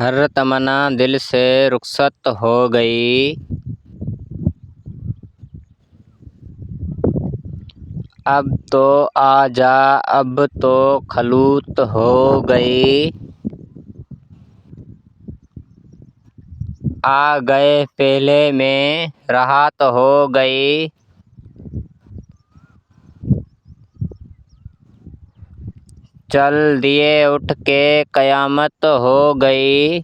ہر تمنا دل سے رخصت ہو گئی، اب تو آجا اب تو خلوت ہو گئی، آ گئے پہلے میں راحت ہو گئی، چل دیے اٹھ کے قیامت ہو گئی،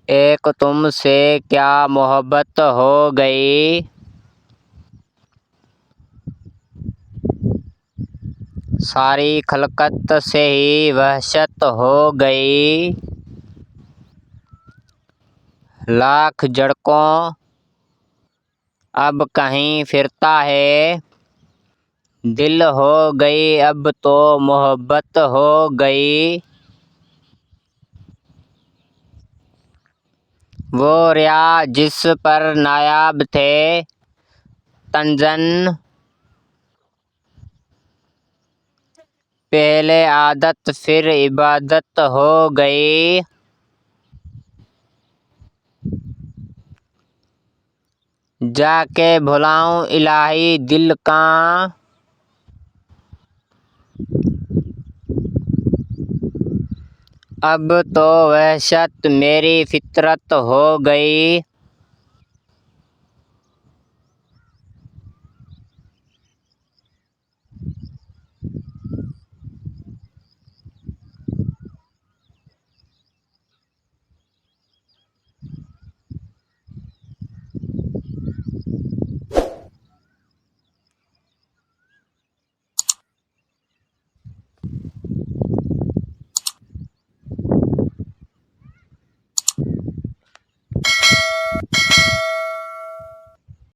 ایک تم سے کیا محبت ہو گئی، ساری خلقت سے ہی وحشت ہو گئی، لاکھ جھڑکوں اب کہیں پھرتا ہے، دل ہو گئی اب تو محبت ہو گئی، وہ ریاض جس پر نایاب تھے تنزن، پہلے عادت پھر عبادت ہو گئی، جا کے بھلاؤں الہی دل کاں، اب تو وحشت میری فطرت ہو گئی،